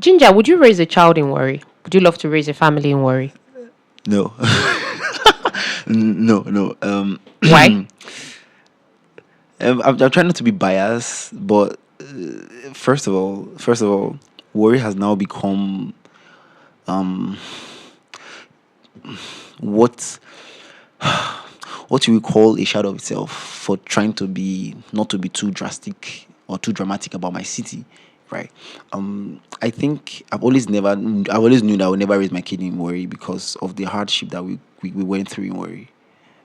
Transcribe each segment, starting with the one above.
Ginger, would you raise a child in Warri? Would you love to raise a family in Warri? No. No. Why? I'm trying not to be biased, but first of all, Warri has now become what what you would call a shadow of itself for trying to be not to be too drastic or too dramatic about my city, right? I think I always knew that I would never raise my kid in Warri because of the hardship that we went through in Warri.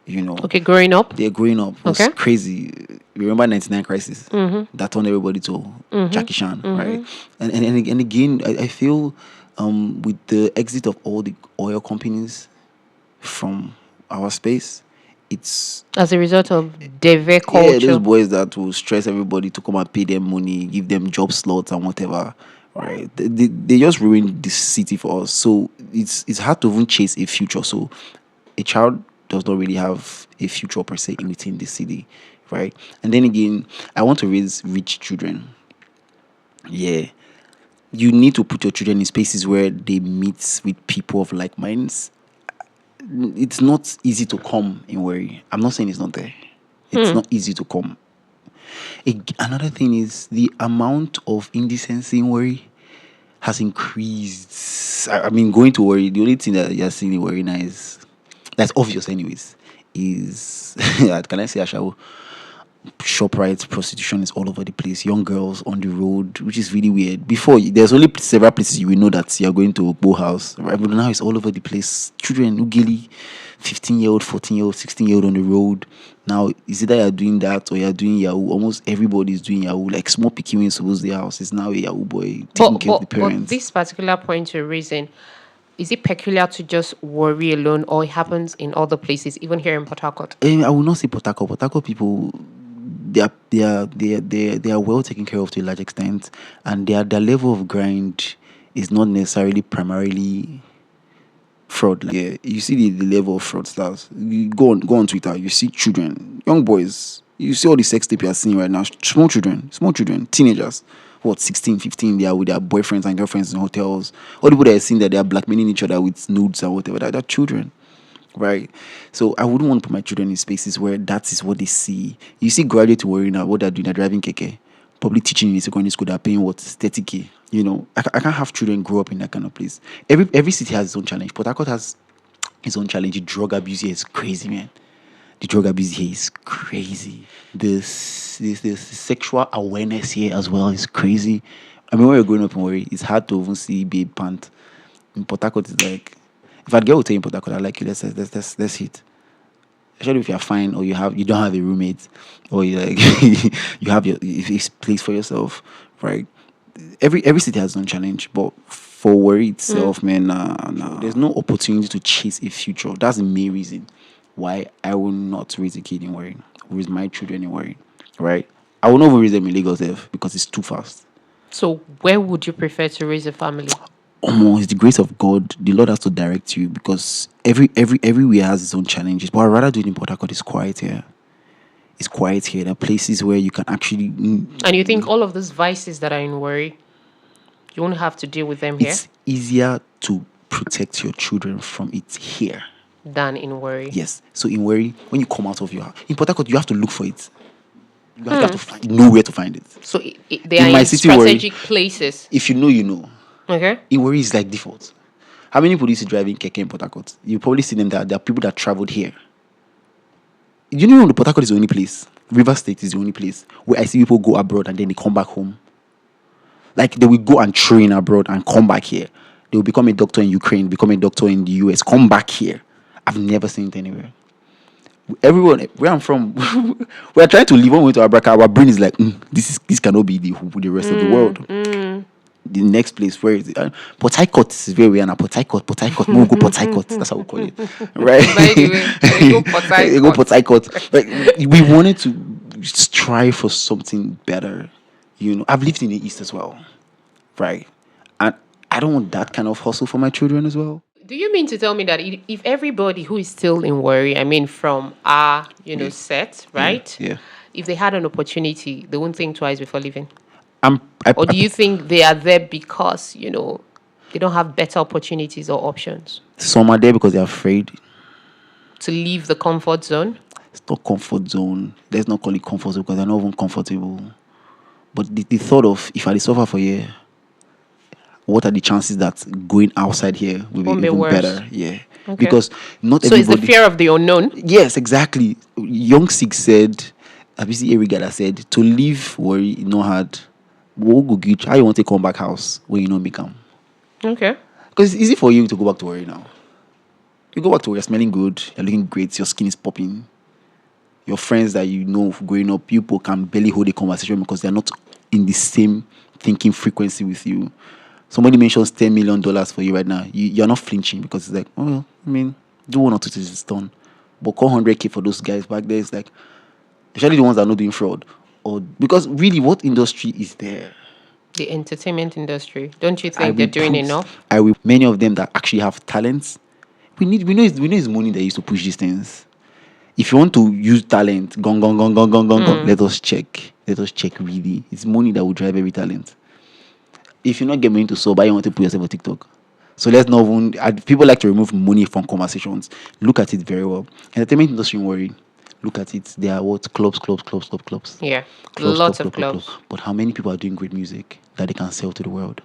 You know, Okay, growing up. they're growing up was Okay. crazy. Remember 99 crisis that turned everybody to Jackie Chan, right? And again, I feel with the exit of all the oil companies from our space, it's As a result of Deve yeah, culture. those boys that will stress everybody to come and pay them money, give them job slots and whatever. Right, they just ruined this city for us. So it's hard to even chase a future. So a child does not really have a future per se within the city, right? And then again, I want to raise rich children. Yeah, you need to put your children in spaces where they meet with people of like minds. It's not easy to come in Warri. I'm not saying it's not there. It's not easy to come. Another thing is the amount of indecency in Warri has increased. I mean, going to Warri, the only thing that you're seeing in Warri now is that's obvious, anyways. Is can I say Ashawo? ShopRite prostitution is all over the place. Young girls on the road, which is really weird. Before there's only several places you will know that you're going to a Bo house, right? But now it's all over the place. Children, ugly, 15-year-old, 14-year-old, 16-year-old on the road. Now is either you're doing that or you're doing Yahoo. Almost everybody is doing Yahoo. Like small picking when suppose their house is now a Yahoo boy taking care of the But parents. this particular point you're raising, is it peculiar to just Warri alone, or it happens in other places, even here in Port Harcourt? I will not say Port Harcourt. Port Harcourt people, they are well taken care of to a large extent, and their level of grind is not necessarily primarily fraud. Like, yeah, you see the level of fraudsters. You go on Twitter, you see children, young boys. You see all the sex tape you are seeing right now. Small children, teenagers. What 16, 15? They are with their boyfriends and girlfriends in hotels. All the people that are seeing that they are blackmailing each other with nudes and whatever. They're children. Right, so I wouldn't want to put my children in spaces where that is what they see. You see, graduate Warri now, what they're doing, they're driving keke, probably teaching in secondary school, they're paying what 30K. You know, I can't have children grow up in that kind of place. Every city has its own challenge. Port Harcourt has its own challenge. The drug abuse here is crazy, man. The drug abuse here is crazy. This sexual awareness here as well is crazy. I mean, when you're growing up in Warri, it's hard to even see babe pant. In Port Harcourt, it's like, if a girl will tell you in Port Harcourt, I like you, let's hit. Especially if you're fine or you don't have a roommate or you like you have your place for yourself, right? Every city has its own challenge, but for Warri itself, man, nah. There's no opportunity to chase a future. That's the main reason why I will not raise a kid in Warri, raise my children in Warri, right? I will not even raise them in Lagos because it's too fast. So where would you prefer to raise a family? It's the grace of God. The Lord has to direct you because everywhere has its own challenges. But I'd rather do it in Port Harcourt. It's quiet here. There are places where you can actually. And you think all of those vices that are in Warri, you won't have to deal with them here It's easier to protect your children from it here than in Warri. Yes. So in Warri, when you come out of your house, in Port Harcourt, you have to look for it. You have to know where to find it. So they are in strategic places. If you know, you know. Okay. In Warri is like default. How many people used to drive in keke in Port Harcourt? You probably see them that there are people that traveled here. You know, the Port Harcourt is the only place. River State is the only place where I see people go abroad and then they come back home. Like they will go and train abroad and come back here. They will become a doctor in Ukraine, become a doctor in the US, come back here. I've never seen it anywhere. Everyone, where I'm from, we are trying to live on with our bracket. Our brain is like, this cannot be the rest of the world. The next place, where is it? Port Harcourt is where we are now. Port Harcourt. We'll go Port Harcourt. That's how we call it, right? By the way, we go Port Harcourt. We go Port Harcourt. Like, we wanted to strive for something better. You know, I've lived in the East as well, right? And I don't want that kind of hustle for my children as well. Do you mean to tell me that if everybody who is still in Warri, I mean from our, set, right? Yeah. If they had an opportunity, they wouldn't think twice before leaving? Or do you think they are there because, they don't have better opportunities or options some are there because they're afraid. to leave the comfort zone? It's not comfort zone. Let's not call it comfort zone because they're not even comfortable. But the thought of if I suffer for a year, what are the chances that going outside here will be Won't be even worse. better? Yeah. Okay. Because not So it's everybody. the fear of the unknown? Yes, exactly. Young Six said, have you seen every guy that said, to leave worry, not hard. How you want to come back house when you know me come? Okay. Because it's easy for you to go back to worry now. You go back to work, you're smelling good, you're looking great, your skin is popping. Your friends that you know growing up, people can barely hold a conversation because they're not in the same thinking frequency with you. Somebody mentions $10 million for you right now. You're not flinching because it's like, oh, well, I mean, do one or two things, it's done. But call 100K for those guys back there, it's like, especially the ones that are not doing fraud. Or because really, what industry is there? The entertainment industry. Don't you think they're doing enough? Many of them that actually have talents. We know it's money that used to push these things. If you want to use talent, gone, let us check. Let us check really. It's money that will drive every talent. If you're not getting into sub, you want to put yourself on TikTok. So let's not even. People like to remove money from conversations. Look at it very well. Entertainment industry, worry. Look at it. There are what clubs. Yeah, Clubs. lots of clubs. But how many people are doing great music that they can sell to the world?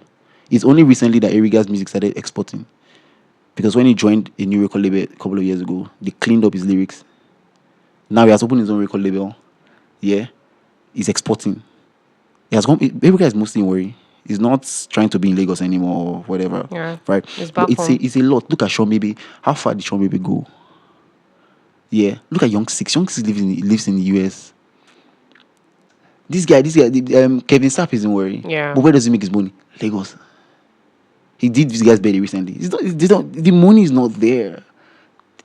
It's only recently that Eriga's music started exporting. Because when he joined a new record label a couple of years ago, they cleaned up his lyrics. Now he has opened his own record label. Yeah. He's exporting. He has gone. Eriga is mostly in worry. He's not trying to be in Lagos anymore or whatever. Yeah. Right? It's But back home. it's a lot. Look at Sean Baby. How far did Sean Baby go? Yeah. Look at Young Six. Young Six lives in the US. This guy, Kevin Sapp is in worry. Yeah. But where does he make his money? Lagos. He did this guy's birthday recently. The money is not there.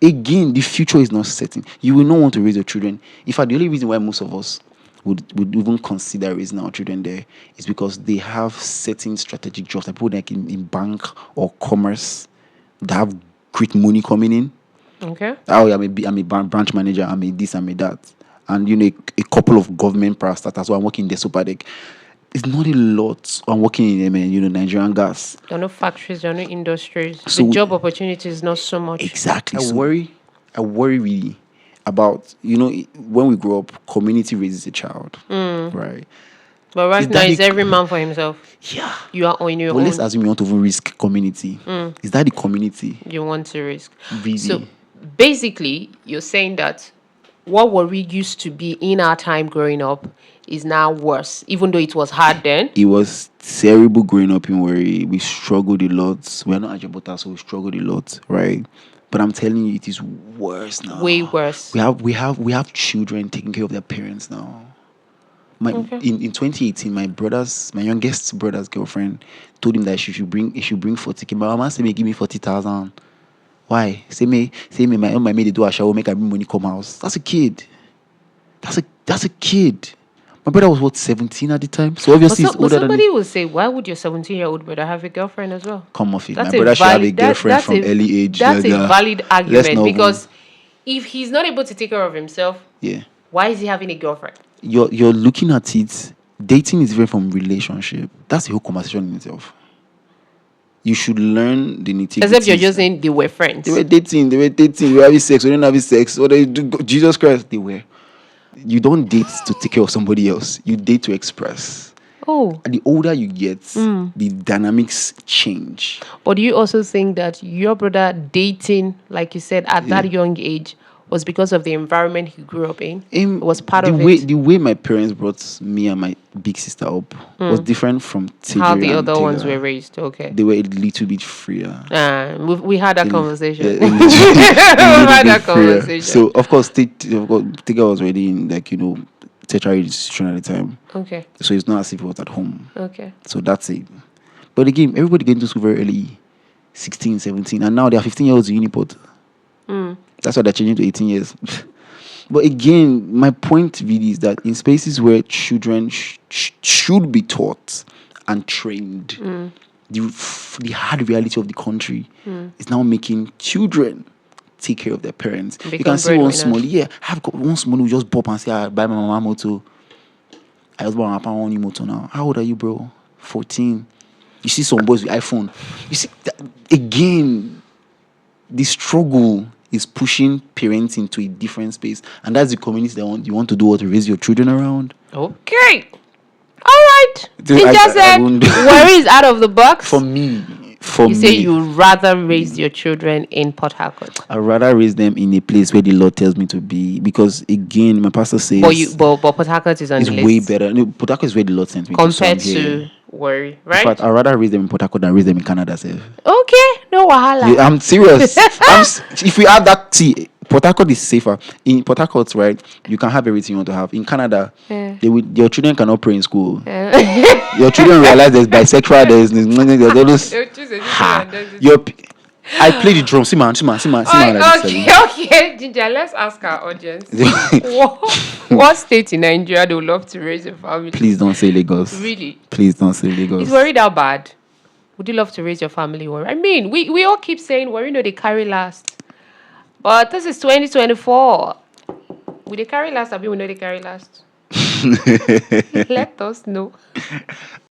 Again, the future is not certain. You will not want to raise your children. In fact, the only reason why most of us would even consider raising our children there is because they have certain strategic jobs. Like people like in bank or commerce that have great money coming in. Okay. Oh, I'm a branch manager. I'm a this. I'm a that. And a couple of government parastatals. So I'm working in the super deck. It's not a lot. I'm working in Nigerian gas. There are no factories, there are no industries. So the job opportunity is not so much. Exactly. I worry really about when we grow up, community raises a child, right? But right now, it's every man for himself. Yeah. You are on your But own. let's assume you want to even risk community. Is that the community? You want to risk. Really? So basically, you're saying that what worry used to be in our time growing up is now worse, even though it was hard then. It was terrible growing up in worry. We struggled a lot. We're not Ajabota, so we struggled a lot, right? But I'm telling you, it is worse now. Way worse. We have children taking care of their parents now. In 2018, my youngest brother's girlfriend told him that he should bring 40K. My mama said, give me 40,000. Why? Say me, my maid do a shower, make I bring money come house. That's a kid. That's a kid. My brother was 17 at the time, so obviously he's older than me. Somebody will say, why would your 17-year-old brother have a girlfriend as well? Come off it. My brother should have a girlfriend from early age. That's a valid argument because if he's not able to take care of himself, why is he having a girlfriend? You're looking at it. Dating is different from relationship. That's a whole conversation in itself. You should learn the nitty-gritty. Except you're just saying they were friends. They were dating. We were having sex. We didn't have sex. What they do? Jesus Christ, they were. You don't date to take care of somebody else. You date to express. Oh. And the older you get, the dynamics change. But do you also think that your brother dating, like you said, at that young age was because of the environment he grew up in? It was part of it? The way my parents brought me and my big sister up was different from how the other ones were raised. Okay. They were a little bit freer. We had that conversation. We had that conversation. So, of course, Tiga was already in, tertiary institution at the time. Okay. So it's not as if he was at home. Okay. So that's it. But again, everybody getting to school very early, 16, 17, and now they are 15-year-olds in Uniport. That's why they're changing to 18 years. But again, my point really is that in spaces where children should be taught and trained, the hard reality of the country is now making children take care of their parents. You can see one small, have one small who just pop and say, I buy my mama motor. I was born on new motor now. How old are you, bro? 14. You see some boys with iPhone. You see again, the struggle is pushing parents into a different space, and that's the community that you want to do what to raise your children around. Okay. All right. Dude, Ginja said, worry is out of the box. For me, you say you'd rather raise your children in Port Harcourt. I'd rather raise them in a place where the Lord tells me to be, because again, my pastor says, but Port Harcourt is on the list. Way better. No, Port Harcourt is where the Lord sent me compared to Warri, right? But I'd rather raise them in Port Harcourt than raise them in Canada, sir. Okay, no wahala. Yeah, I'm serious. If we have that, see, Port Harcourt is safer. In Port Harcourt, right, you can have everything you want to have. In Canada, your children cannot pray in school. Your children realize there's bisexual, there's always I play the drum. See man. Okay, Ginja, let's ask our audience. What state in Nigeria they would love to raise a family? Please don't say Lagos. Really? Please don't say Lagos. Is Warri that bad? Would you love to raise your family, Warri? I mean, we all keep saying Warri, no, they carry last. But this is 2024. Will they carry last? Or we know they carry last? Let us know.